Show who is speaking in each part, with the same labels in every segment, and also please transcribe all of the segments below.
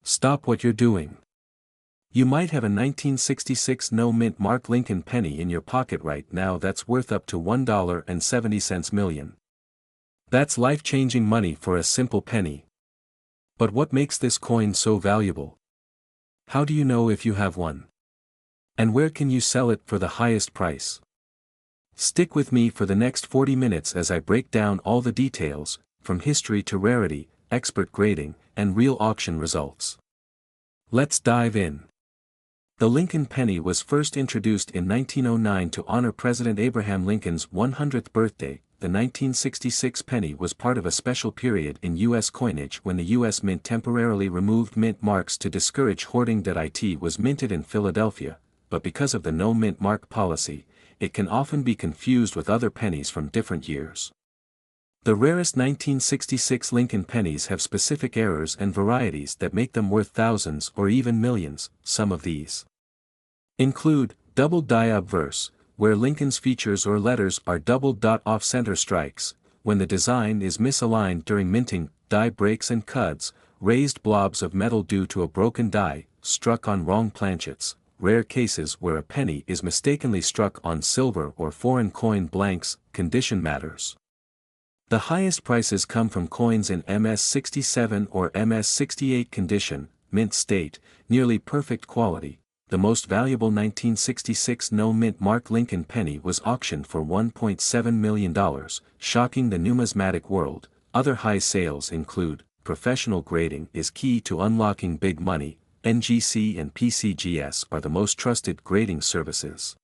Speaker 1: Stop what you're doing. You might have a 1966 no-mint mark Lincoln penny in your pocket right now that's worth up to $1.70 million. That's life-changing money for a simple penny. But what makes this coin so valuable? How do you know if you have one? And where can you sell it for the highest price? Stick with me for the next 40 minutes as I break down all the details, from history to rarity, expert grading, and real auction results. Let's dive in. The Lincoln penny was first introduced in 1909 to honor President Abraham Lincoln's 100th birthday. The 1966 penny was part of a special period in U.S. coinage when the U.S. Mint temporarily removed mint marks to discourage hoarding. It was minted in Philadelphia, but because of the no mint mark policy, it can often be confused with other pennies from different years. The rarest 1966 Lincoln pennies have specific errors and varieties that make them worth thousands or even millions. Some of these include double die obverse, where Lincoln's features or letters are doubled. Off-center strikes, when the design is misaligned during minting. Die breaks and cuts, raised blobs of metal due to a broken die, struck on wrong planchets. Rare cases where a penny is mistakenly struck on silver or foreign coin. Blanks. Condition matters. The highest prices come from coins in MS-67 or MS-68 condition, mint state, nearly perfect quality. The most valuable 1966 no-mint mark Lincoln penny was auctioned for $1.7 million, shocking the numismatic world. Other high sales include, professional grading is key to unlocking big money. NGC and PCGS are the most trusted grading services.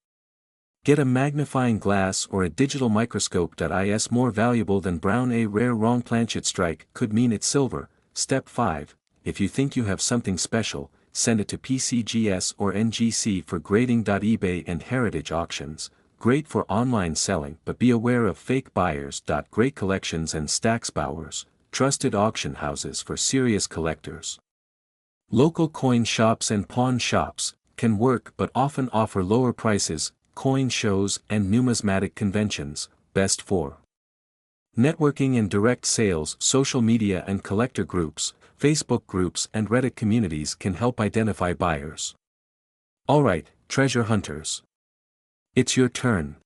Speaker 1: Get a magnifying glass or a digital microscope. Is more valuable than brown. A rare wrong planchet strike could mean it's silver. Step 5. If you think you have something special, send it to PCGS or NGC for grading. eBay and heritage auctions, great for online selling, but be aware of fake buyers. Great collections and Stacksbowers, trusted auction houses for serious collectors. Local coin shops and pawn shops can work but often offer lower prices. Coin shows and numismatic conventions, best for networking and direct sales. Social media and collector groups, Facebook groups and Reddit communities can help identify buyers. Alright, treasure hunters. It's your turn.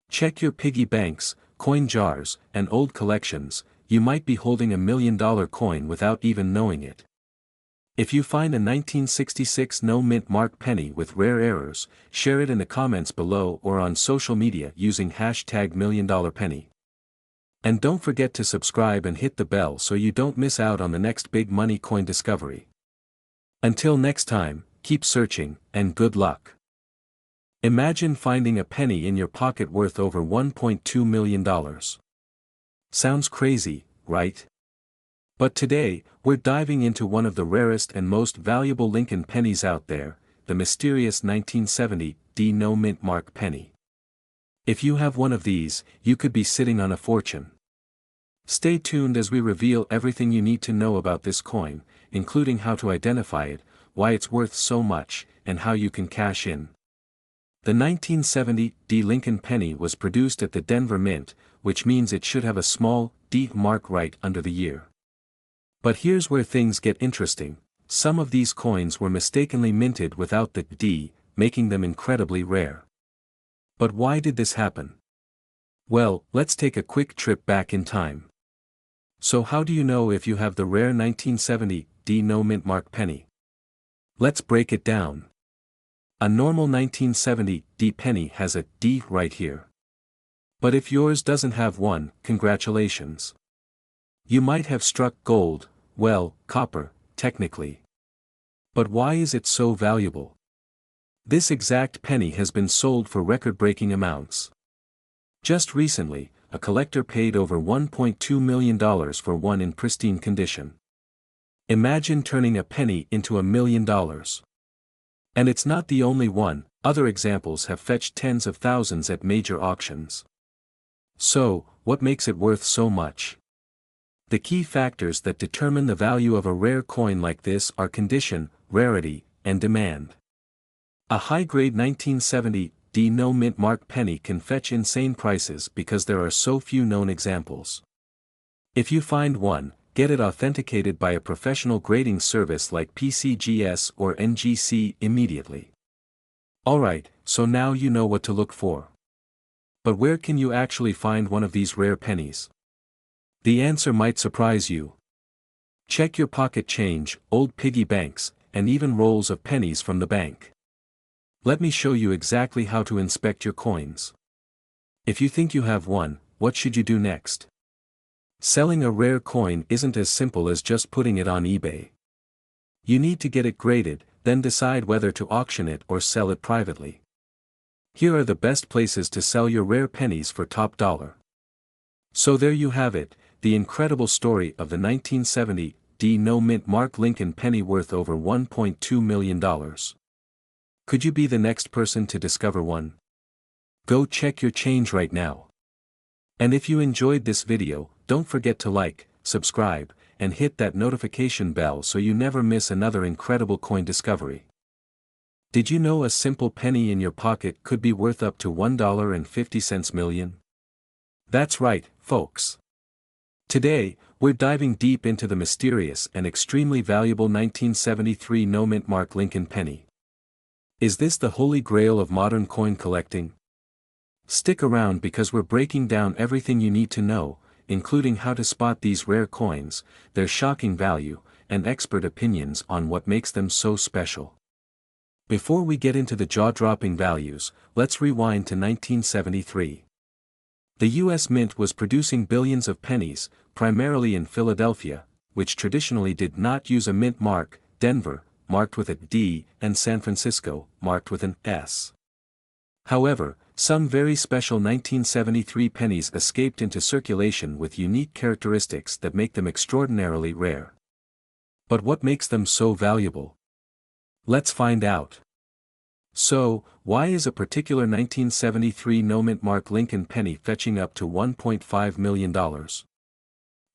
Speaker 1: Check your piggy banks, coin jars, and old collections. You might be holding $1 million coin without even knowing it. If you find a 1966 no-mint mark penny with rare errors, share it in the comments below or on social media using #Million-dollar-penny. And don't forget to subscribe and hit the bell so you don't miss out on the next big money coin discovery. Until next time, keep searching, and good luck. Imagine finding a penny in your pocket worth over $1.2 million. Sounds crazy, right? But today, we're diving into one of the rarest and most valuable Lincoln pennies out there, the mysterious 1970 D no-mint mark penny. If you have one of these, you could be sitting on a fortune. Stay tuned as we reveal everything you need to know about this coin, including how to identify it, why it's worth so much, and how you can cash in. The 1970 D Lincoln penny was produced at the Denver Mint, which means it should have a small D mark right under the year. But here's where things get interesting. Some of these coins were mistakenly minted without the D, making them incredibly rare. But why did this happen? Well, let's take a quick trip back in time. So how do you know if you have the rare 1970 D no-mint mark penny? Let's break it down. A normal 1970 D penny has a D right here. But if yours doesn't have one, congratulations. You might have struck gold, well, copper, technically. But why is it so valuable? This exact penny has been sold for record-breaking amounts. Just recently, a collector paid over $1.2 million for one in pristine condition. Imagine turning a penny into $1 million. And it's not the only one, other examples have fetched tens of thousands at major auctions. So, what makes it worth so much? The key factors that determine the value of a rare coin like this are condition, rarity, and demand. A high-grade 1970 D no-mint mark penny can fetch insane prices because there are so few known examples. If you find one, get it authenticated by a professional grading service like PCGS or NGC immediately. Alright, so now you know what to look for. But where can you actually find one of these rare pennies? The answer might surprise you. Check your pocket change, old piggy banks, and even rolls of pennies from the bank. Let me show you exactly how to inspect your coins. If you think you have one, what should you do next? Selling a rare coin isn't as simple as just putting it on eBay. You need to get it graded, then decide whether to auction it or sell it privately. Here are the best places to sell your rare pennies for top dollar. So there you have it, the incredible story of the 1970 no-mint Mark Lincoln penny worth over $1.2 million. Could you be the next person to discover one? Go check your change right now. And if you enjoyed this video, don't forget to like, subscribe, and hit that notification bell so you never miss another incredible coin discovery. Did you know a simple penny in your pocket could be worth up to $1.50 million? That's right, folks. Today, we're diving deep into the mysterious and extremely valuable 1973 no-mint Mark Lincoln penny. Is this the holy grail of modern coin collecting? Stick around because we're breaking down everything you need to know, including how to spot these rare coins, their shocking value, and expert opinions on what makes them so special. Before we get into the jaw-dropping values, let's rewind to 1973. The U.S. Mint was producing billions of pennies, primarily in Philadelphia, which traditionally did not use a mint mark, Denver, marked with a D, and San Francisco, marked with an S. However, some very special 1973 pennies escaped into circulation with unique characteristics that make them extraordinarily rare. But what makes them so valuable? Let's find out. So, why is a particular 1973 no-mint Mark Lincoln penny fetching up to $1.5 million?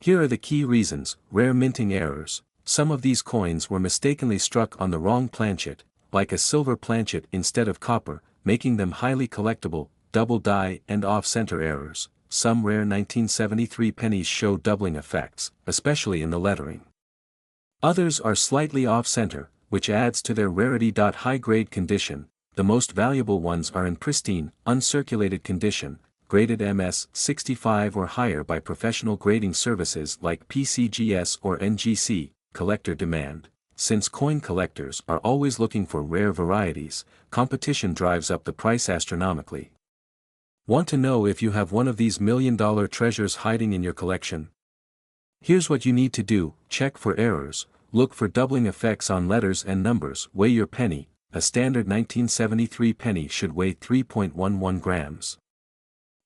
Speaker 1: Here are the key reasons: rare minting errors. Some of these coins were mistakenly struck on the wrong planchet, like a silver planchet instead of copper, making them highly collectible. Double die and off-center errors. Some rare 1973 pennies show doubling effects, especially in the lettering. Others are slightly off-center, which adds to their rarity. High-grade condition. The most valuable ones are in pristine, uncirculated condition, graded MS 65 or higher by professional grading services like PCGS or NGC. Collector demand. Since coin collectors are always looking for rare varieties, competition drives up the price astronomically. Want to know if you have one of these million-dollar treasures hiding in your collection? Here's what you need to do: check for errors, look for doubling effects on letters and numbers, weigh your penny. A standard 1973 penny should weigh 3.11 grams.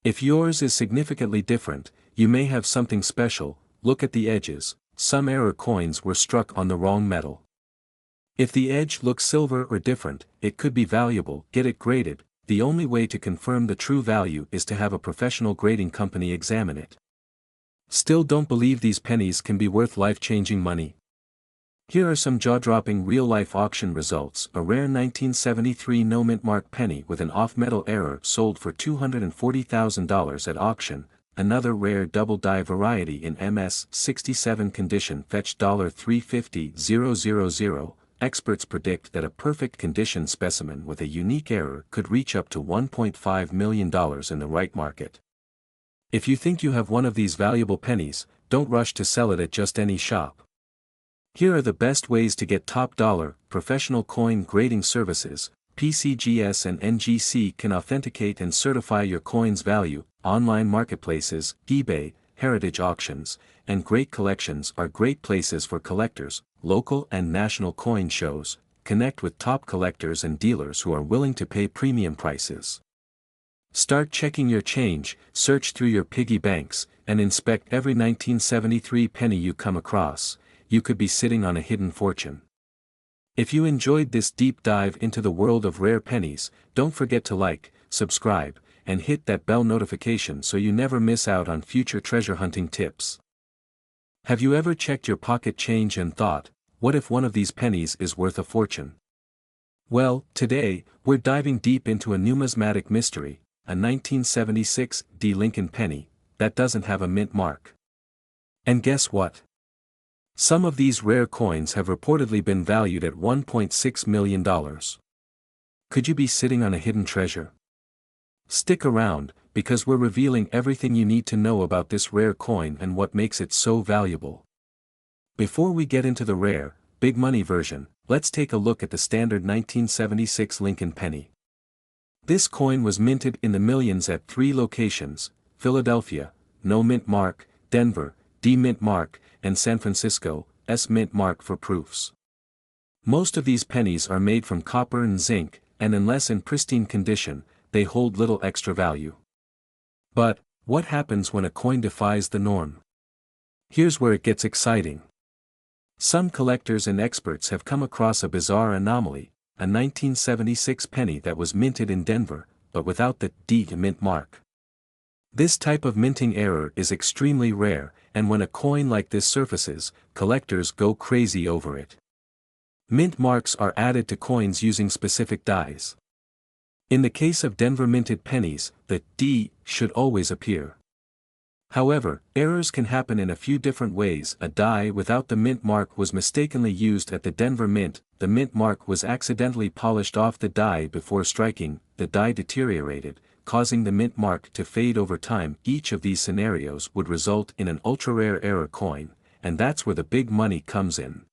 Speaker 1: If yours is significantly different, you may have something special. Look at the edges. Some error coins were struck on the wrong metal. If the edge looks silver or different, it could be valuable. Get it graded. The only way to confirm the true value is to have a professional grading company examine it. Still don't believe these pennies can be worth life-changing money? Here are some jaw-dropping real-life auction results. A rare 1973 no-mint Mark penny with an off-metal error sold for $240,000 at auction. Another rare double-die variety in MS 67 condition fetched $350,000. Experts predict that a perfect condition specimen with a unique error could reach up to $1.5 million in the right market. If you think you have one of these valuable pennies, don't rush to sell it at just any shop. Here are the best ways to get top dollar. Professional coin grading services. PCGS and NGC can authenticate and certify your coin's value. Online marketplaces, eBay, heritage auctions, and great collections are great places for collectors. Local and national coin shows. Connect with top collectors and dealers who are willing to pay premium prices. Start checking your change, search through your piggy banks, and inspect every 1973 penny you come across. You could be sitting on a hidden fortune. If you enjoyed this deep dive into the world of rare pennies, don't forget to like, subscribe, and hit that bell notification so you never miss out on future treasure hunting tips. Have you ever checked your pocket change and thought, what if one of these pennies is worth a fortune? Well, today, we're diving deep into a numismatic mystery, a 1976 Lincoln penny, that doesn't have a mint mark. And guess what? Some of these rare coins have reportedly been valued at $1.6 million. Could you be sitting on a hidden treasure? Stick around, because we're revealing everything you need to know about this rare coin and what makes it so valuable. Before we get into the rare, big money version, let's take a look at the standard 1976 Lincoln penny. This coin was minted in the millions at 3 locations: Philadelphia, no mint mark; Denver, D mint mark; and San Francisco, S mint mark for proofs. Most of these pennies are made from copper and zinc, and unless in pristine condition, they hold little extra value. But, what happens when a coin defies the norm? Here's where it gets exciting. Some collectors and experts have come across a bizarre anomaly: a 1976 penny that was minted in Denver, but without the D mint mark. This type of minting error is extremely rare, and when a coin like this surfaces, collectors go crazy over it. Mint marks are added to coins using specific dies. In the case of Denver minted pennies, the D should always appear. However, errors can happen in a few different ways. A die without the mint mark was mistakenly used at the Denver Mint. The mint mark was accidentally polished off the die before striking, the die deteriorated, causing the mint mark to fade over time. Each of these scenarios would result in an ultra-rare error coin, and that's where the big money comes in.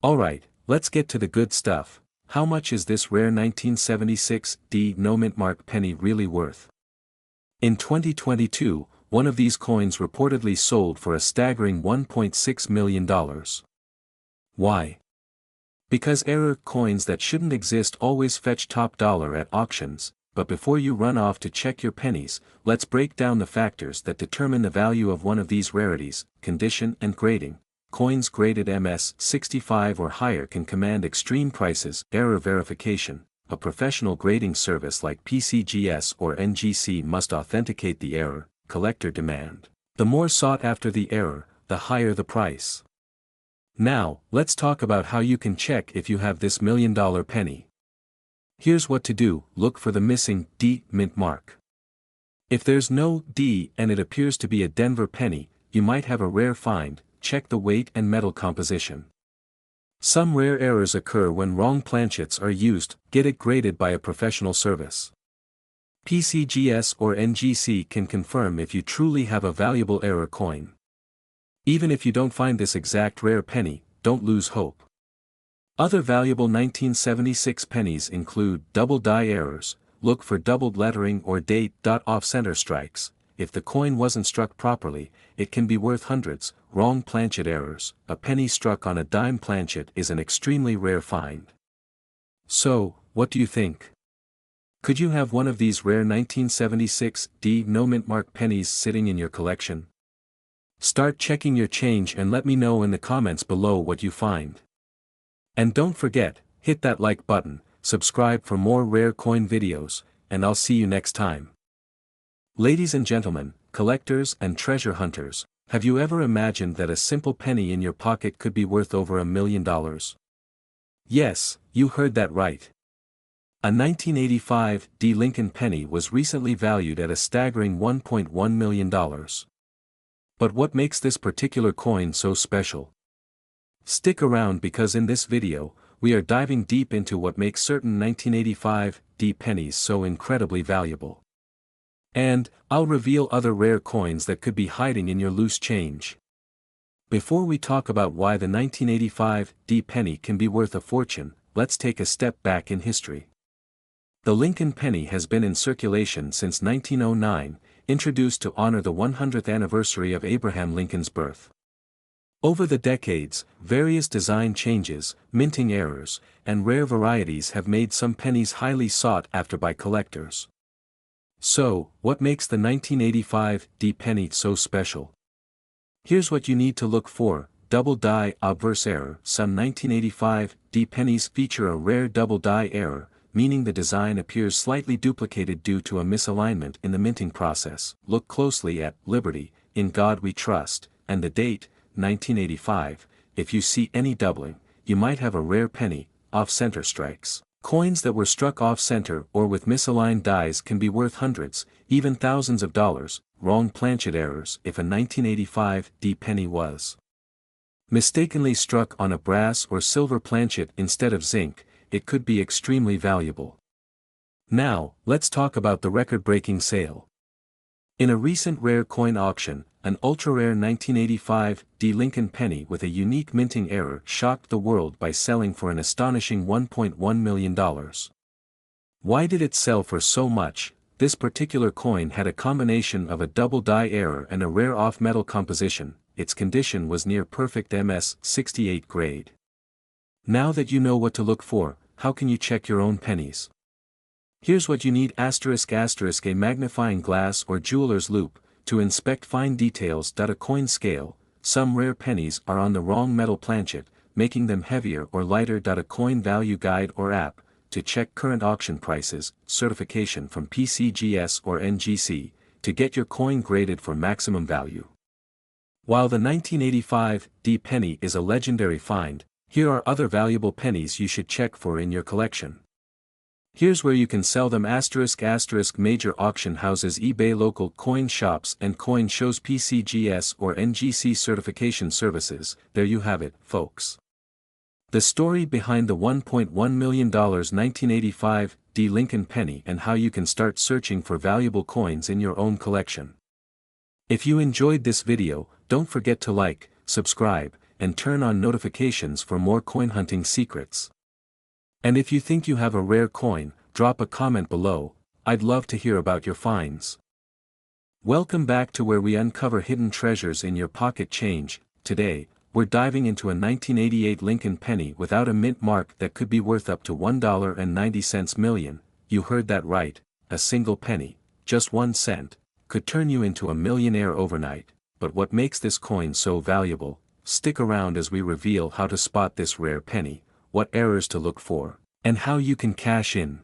Speaker 1: Alright, let's get to the good stuff. How much is this rare 1976 D no mint mark penny really worth? In 2022, one of these coins reportedly sold for a staggering $1.6 million. Why? Because error coins that shouldn't exist always fetch top dollar at auctions. But before you run off to check your pennies, let's break down the factors that determine the value of one of these rarities: condition and grading. Coins graded MS-65 or higher can command extreme prices. Error verification. A professional grading service like PCGS or NGC must authenticate the error. Collector demand. The more sought after the error, the higher the price. Now, let's talk about how you can check if you have this $1 million penny. Here's what to do: look for the missing D mint mark. If there's no D and it appears to be a Denver penny, you might have a rare find. Check the weight and metal composition. Some rare errors occur when wrong planchets are used. Get it graded by a professional service. PCGS or NGC can confirm if you truly have a valuable error coin. Even if you don't find this exact rare penny, don't lose hope. Other valuable 1976 pennies include double die errors. Look for doubled lettering or date. Off-center strikes. If the coin wasn't struck properly, it can be worth hundreds. Wrong planchet errors. A penny struck on a dime planchet is an extremely rare find. So, what do you think? Could you have one of these rare 1976 D no mint mark pennies sitting in your collection? Start checking your change and let me know in the comments below what you find. And don't forget, hit that like button, subscribe for more rare coin videos, and I'll see you next time. Ladies and gentlemen, collectors and treasure hunters, have you ever imagined that a simple penny in your pocket could be worth over $1 million? Yes, you heard that right. A 1985 D Lincoln penny was recently valued at a staggering $1.1 million. But what makes this particular coin so special? Stick around because in this video, we are diving deep into what makes certain 1985 D pennies so incredibly valuable. And, I'll reveal other rare coins that could be hiding in your loose change. Before we talk about why the 1985 D penny can be worth a fortune, let's take a step back in history. The Lincoln penny has been in circulation since 1909, introduced to honor the 100th anniversary of Abraham Lincoln's birth. Over the decades, various design changes, minting errors, and rare varieties have made some pennies highly sought after by collectors. So, what makes the 1985 D penny so special? Here's what you need to look for: double die obverse error. Some 1985 D pennies feature a rare double die error, meaning the design appears slightly duplicated due to a misalignment in the minting process. Look closely at Liberty, In God We Trust, and the date, 1985. If you see any doubling, you might have a rare penny. Off-center strikes. Coins that were struck off-center or with misaligned dies can be worth hundreds, even thousands of dollars. Wrong planchet errors. If a 1985 D penny was Mistakenly struck on a brass or silver planchet instead of zinc, it could be extremely valuable. Now, let's talk about the record-breaking sale. In a recent rare coin auction, an ultra-rare 1985 D Lincoln penny with a unique minting error shocked the world by selling for an astonishing $1.1 million. Why did it sell for so much? This particular coin had a combination of a double die error and a rare off-metal composition. Its condition was near perfect MS-68 grade. Now that you know what to look for, how can you check your own pennies? Here's what you need: ****, a magnifying glass or jeweler's loupe, to inspect fine details. A coin scale. Some rare pennies are on the wrong metal planchet, making them heavier or lighter. A coin value guide or app, to check current auction prices. Certification from PCGS or NGC, to get your coin graded for maximum value. While the 1985 D penny is a legendary find, here are other valuable pennies you should check for in your collection. Here's where you can sell them: ****, major auction houses, eBay, local coin shops and coin shows, PCGS or NGC certification services. There you have it, folks. The story behind the $1.1 million 1985 D Lincoln penny and how you can start searching for valuable coins in your own collection. If you enjoyed this video, don't forget to like, subscribe, and turn on notifications for more coin hunting secrets. And if you think you have a rare coin, drop a comment below. I'd love to hear about your finds. Welcome back to where we uncover hidden treasures in your pocket change. Today, we're diving into a 1988 Lincoln penny without a mint mark that could be worth up to $1.90 million. You heard that right, a single penny, just 1 cent, could turn you into a millionaire overnight. But what makes this coin so valuable? Stick around as we reveal how to spot this rare penny, what errors to look for, and how you can cash in.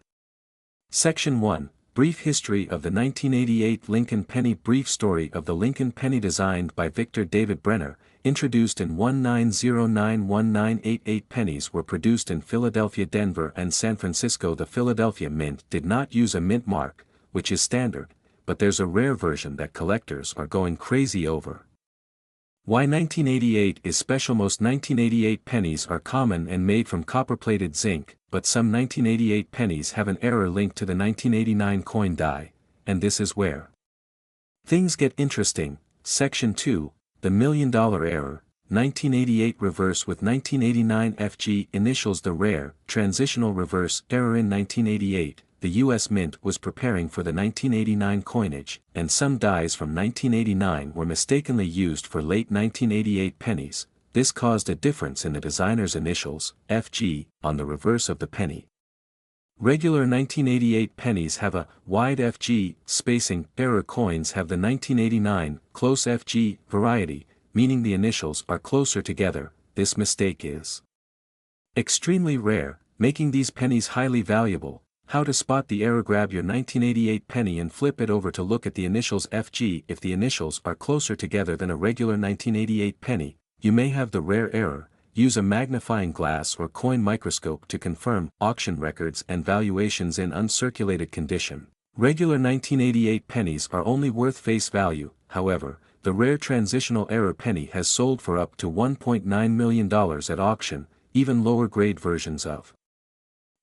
Speaker 1: Section 1. Brief History of the 1988 Lincoln Penny. Brief story of the Lincoln Penny, designed by Victor David Brenner, introduced in 1909-1988. Pennies were produced in Philadelphia, Denver and San Francisco. The Philadelphia Mint did not use a mint mark, which is standard, but there's a rare version that collectors are going crazy over. Why 1988 is special? Most 1988 pennies are common and made from copper-plated zinc, but some 1988 pennies have an error linked to the 1989 coin die, and this is where things get interesting. Section 2, the $1 million error. 1988 reverse with 1989 FG initials. The rare, transitional reverse error. In 1988, the U.S. Mint was preparing for the 1989 coinage, and some dies from 1989 were mistakenly used for late 1988 pennies. This caused a difference in the designer's initials, FG, on the reverse of the penny. Regular 1988 pennies have a wide FG spacing. Error coins have the 1989 close FG variety, meaning the initials are closer together. This mistake is extremely rare, making these pennies highly valuable. How to spot the error? Grab your 1988 penny and flip it over to look at the initials FG. If the initials are closer together than a regular 1988 penny, you may have the rare error. Use a magnifying glass or coin microscope to confirm. Auction records and valuations in uncirculated condition. Regular 1988 pennies are only worth face value. However, the rare transitional error penny has sold for up to $1.9 million at auction. Even lower grade versions of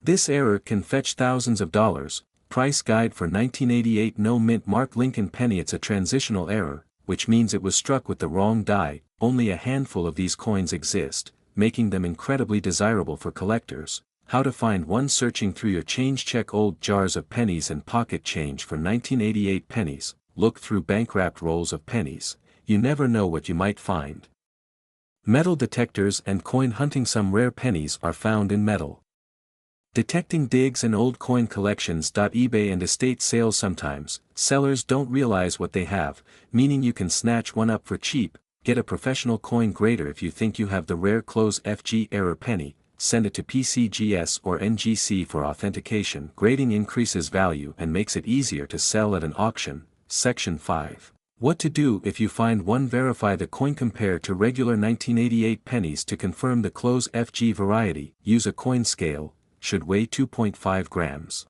Speaker 1: this error can fetch thousands of dollars. Price guide for 1988 no mint mark Lincoln penny. It's a transitional error, which means it was struck with the wrong die. Only a handful of these coins exist, making them incredibly desirable for collectors. How to find one? Searching through your change. Check old jars of pennies and pocket change for 1988 pennies. Look through bank-wrapped rolls of pennies. You never know what you might find. Metal detectors and coin hunting. Some rare pennies are found in metal detecting digs and old coin collections. eBay and estate sales. Sometimes sellers don't realize what they have, meaning you can snatch one up for cheap. Get a professional coin grader. If you think you have the rare close FG error penny, send it to PCGS or NGC for authentication. Grading increases value and makes it easier to sell at an auction. Section 5. What to do if you find one? Verify the coin. Compare to regular 1988 pennies to confirm the close FG variety. Use a coin scale. Should weigh 2.5 grams.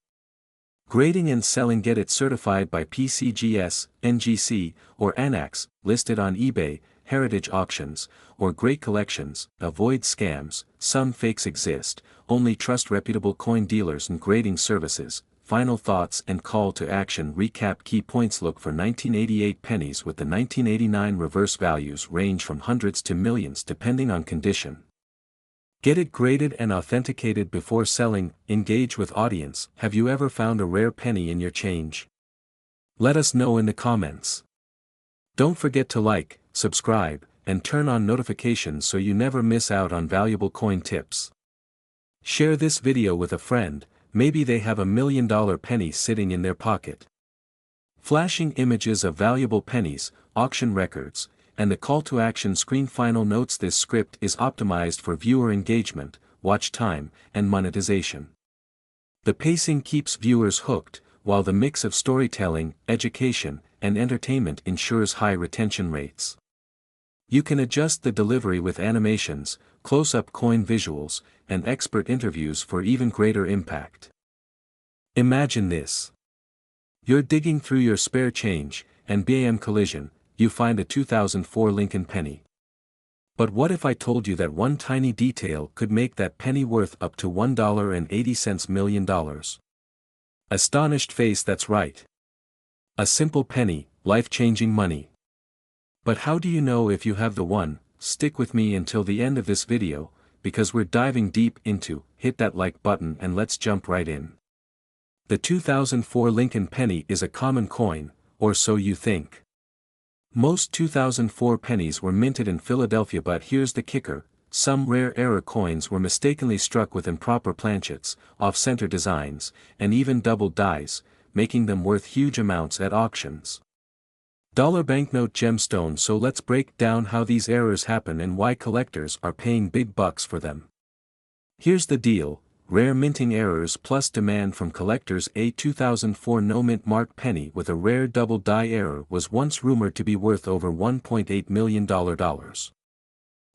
Speaker 1: Grading and selling. Get it certified by PCGS, NGC, or ANAX, listed on eBay, heritage auctions, or great collections. Avoid scams, some fakes exist, only trust reputable coin dealers and grading services. Final thoughts and call to action. Recap key points. Look for 1988 pennies with the 1989 reverse values range from hundreds to millions depending on condition. Get it graded and authenticated before selling. Engage with audience. Have you ever found a rare penny in your change? Let us know in the comments. Don't forget to like, subscribe, and turn on notifications so you never miss out on valuable coin tips. Share this video with a friend, maybe they have $1 million penny sitting in their pocket. Flashing images of valuable pennies, auction records, and the call to action screen. Final notes: this script is optimized for viewer engagement, watch time, and monetization. The pacing keeps viewers hooked, while the mix of storytelling, education, and entertainment ensures high retention rates. You can adjust the delivery with animations, close-up coin visuals, and expert interviews for even greater impact. Imagine this. You're digging through your spare change, and bam, collision, you find a 2004 Lincoln penny. But what if I told you that one tiny detail could make that penny worth up to $1.80 million? Astonished face. That's right. A simple penny, life-changing money. But how do you know if you have the one? Stick with me until the end of this video, because we're diving deep into. Hit that like button and let's jump right in. The 2004 Lincoln penny is a common coin, or so you think. Most 2004 pennies were minted in Philadelphia, but here's the kicker: some rare error coins were mistakenly struck with improper planchets, off-center designs, and even doubled dies, making them worth huge amounts at auctions. Dollar banknote gemstones. So let's break down how these errors happen and why collectors are paying big bucks for them. Here's the deal: rare minting errors plus demand from collectors. A 2004 no-mint mark penny with a rare double die error was once rumored to be worth over $1.8 million.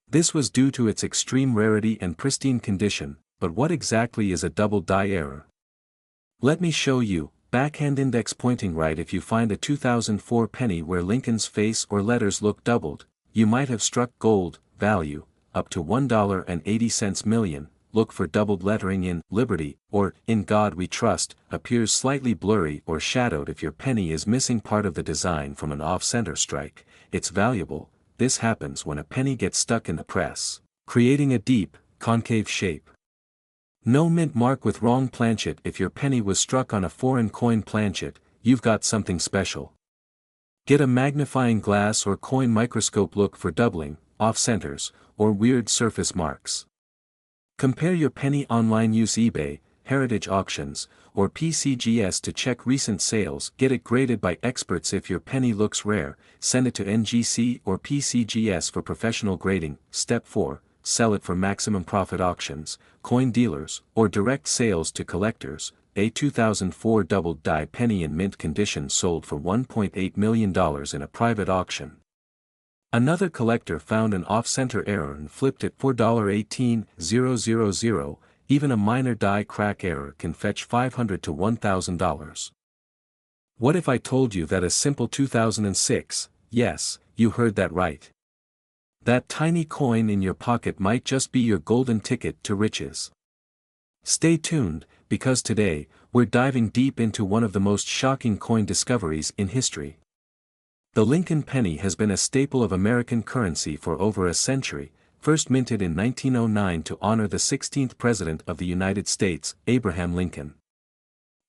Speaker 1: This was due to its extreme rarity and pristine condition, but what exactly is a double die error? Let me show you. Backhand index pointing right. If you find a 2004 penny where Lincoln's face or letters look doubled, you might have struck gold. Value, up to $1.80 million. Look for doubled lettering in Liberty or In God We Trust. Appears slightly blurry or shadowed. If your penny is missing part of the design from an off-center strike, it's valuable. This happens when a penny gets stuck in the press, creating a deep, concave shape. No mint mark with wrong planchet. If your penny was struck on a foreign coin planchet, you've got something special. Get a magnifying glass or coin microscope. Look for doubling, off-centers, or weird surface marks. Compare your penny online. Use eBay, heritage auctions, or PCGS to check recent sales. Get it graded by experts. If your penny looks rare, send it to NGC or PCGS for professional grading. Step 4. Sell it for maximum profit. Auctions, coin dealers, or direct sales to collectors. A 2004 double die penny in mint condition sold for $1.8 million in a private auction. Another collector found an off-center error and flipped it for $1,800,000. Even a minor die crack error can fetch $500 to $1,000. What if I told you that a simple 2006, yes, you heard that right, that tiny coin in your pocket might just be your golden ticket to riches? Stay tuned, because today, we're diving deep into one of the most shocking coin discoveries in history. The Lincoln penny has been a staple of American currency for over a century, first minted in 1909 to honor the 16th President of the United States, Abraham Lincoln.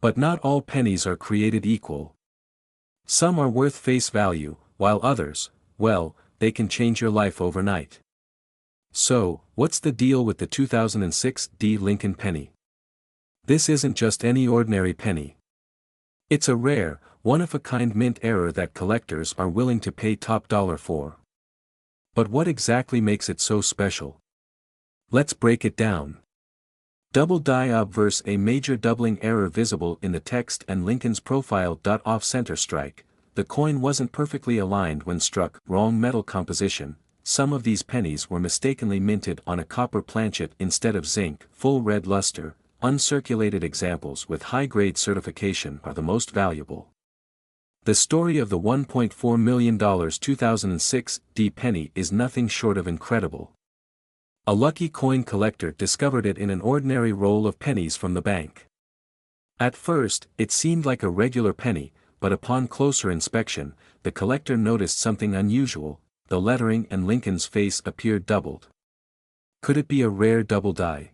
Speaker 1: But not all pennies are created equal. Some are worth face value, while others, well, they can change your life overnight. So, what's the deal with the 2006 Lincoln penny? This isn't just any ordinary penny. It's a rare, one-of-a-kind mint error that collectors are willing to pay top dollar for. But what exactly makes it so special? Let's break it down. Double die obverse, a major doubling error visible in the text and Lincoln's profile. Off-center strike, the coin wasn't perfectly aligned when struck. Wrong metal composition, some of these pennies were mistakenly minted on a copper planchet instead of zinc. Full red luster, uncirculated examples with high-grade certification are the most valuable. The story of the $1.4 million 2006 D penny is nothing short of incredible. A lucky coin collector discovered it in an ordinary roll of pennies from the bank. At first, it seemed like a regular penny, but upon closer inspection, the collector noticed something unusual. The lettering and Lincoln's face appeared doubled. Could it be a rare double die?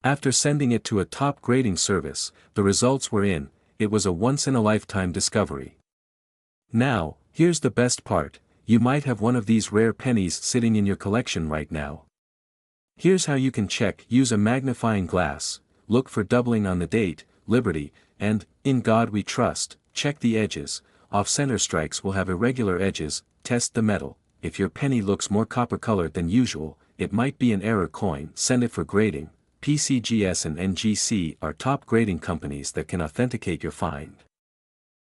Speaker 1: After sending it to a top grading service, the results were in. It was a once-in-a-lifetime discovery. Now, here's the best part: you might have one of these rare pennies sitting in your collection right now. Here's how you can check: use a magnifying glass, look for doubling on the date, Liberty, and, in God we trust. Check the edges. Off-center strikes will have irregular edges. Test the metal. If your penny looks more copper-colored than usual, it might be an error coin. Send it for grading. PCGS and NGC are top grading companies that can authenticate your find.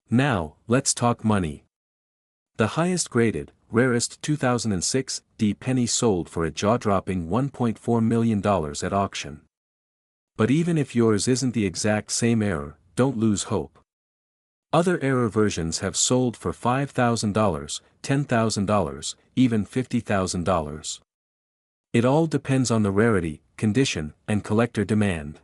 Speaker 1: Now, let's talk money. The highest graded, rarest 2006 D penny sold for a jaw-dropping $1.4 million at auction. But even if yours isn't the exact same error, don't lose hope. Other error versions have sold for $5,000, $10,000, even $50,000. It all depends on the rarity, condition, and collector demand.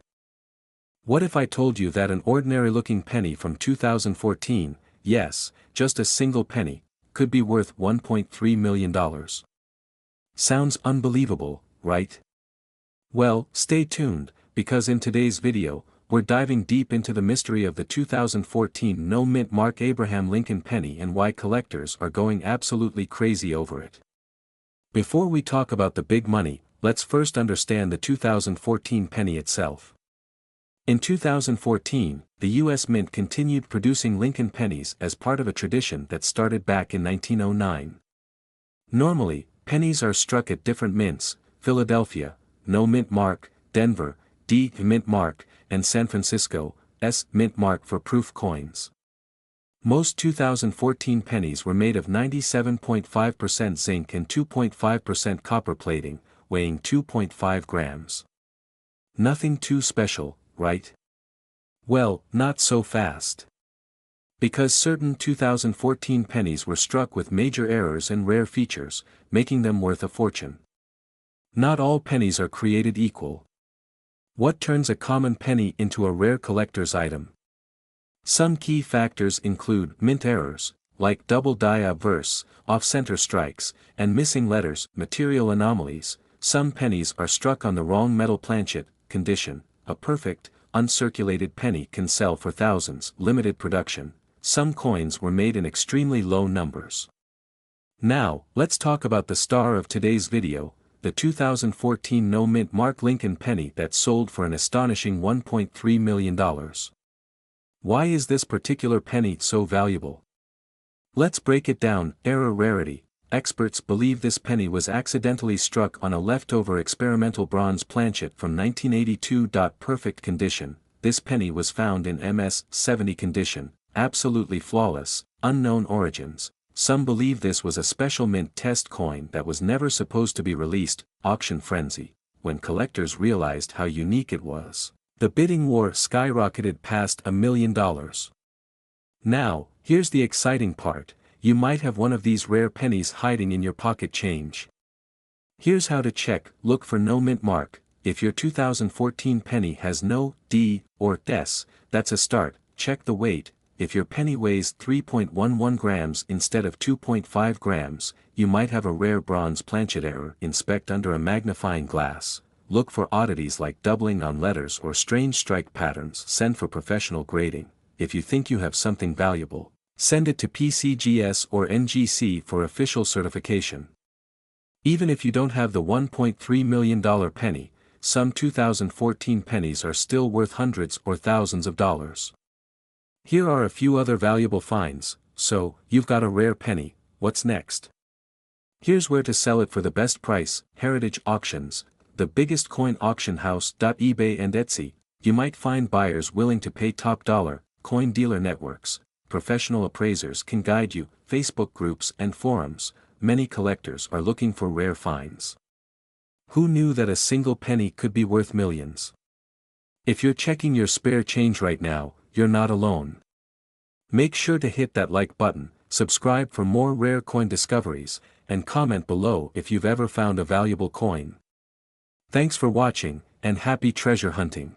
Speaker 1: What if I told you that an ordinary-looking penny from 2014, yes, just a single penny, could be worth $1.3 million? Sounds unbelievable, right? Well, stay tuned, because in today's video, we're diving deep into the mystery of the 2014 no-mint Mark Abraham Lincoln penny and why collectors are going absolutely crazy over it. Before we talk about the big money, let's first understand the 2014 penny itself. In 2014, the U.S. Mint continued producing Lincoln pennies as part of a tradition that started back in 1909. Normally, pennies are struck at different mints: Philadelphia, no mint mark; Denver, D mint mark; and San Francisco, S mint mark for proof coins. Most 2014 pennies were made of 97.5% zinc and 2.5% copper plating, weighing 2.5 grams. Nothing too special, right? Well, not so fast. Because certain 2014 pennies were struck with major errors and rare features, making them worth a fortune. Not all pennies are created equal. What turns a common penny into a rare collector's item? Some key factors include mint errors, like double die obverse, off-center strikes, and missing letters; material anomalies. Some pennies are struck on the wrong metal planchet; condition. A perfect, uncirculated penny can sell for thousands; limited production. Some coins were made in extremely low numbers. Now, let's talk about the star of today's video, the 2014 no-mint Mark Lincoln penny that sold for an astonishing $1.3 million. Why is this particular penny so valuable? Let's break it down. Error rarity. Experts believe this penny was accidentally struck on a leftover experimental bronze planchet from 1982. Perfect condition. This penny was found in MS-70 condition, absolutely flawless. Unknown origins. Some believe this was a special mint test coin that was never supposed to be released. Auction frenzy. When collectors realized how unique it was, the bidding war skyrocketed past $1 million. Now, here's the exciting part: you might have one of these rare pennies hiding in your pocket change. Here's how to check: look for no mint mark. If your 2014 penny has no D or S, that's a start. Check the weight. If your penny weighs 3.11 grams instead of 2.5 grams, you might have a rare bronze planchet error. Inspect under a magnifying glass. Look for oddities like doubling on letters or strange strike patterns. Send for professional grading. If you think you have something valuable, send it to PCGS or NGC for official certification. Even if you don't have the $1.3 million penny, some 2014 pennies are still worth hundreds or thousands of dollars. Here are a few other valuable finds. So, you've got a rare penny. What's next? Here's where to sell it for the best price: Heritage Auctions, the biggest coin auction house. eBay and Etsy. You might find buyers willing to pay top dollar. Coin dealer networks. Professional appraisers can guide you. Facebook groups and forums. Many collectors are looking for rare finds. Who knew that a single penny could be worth millions? If you're checking your spare change right now, you're not alone. Make sure to hit that like button, subscribe for more rare coin discoveries, and comment below if you've ever found a valuable coin. Thanks for watching, and happy treasure hunting.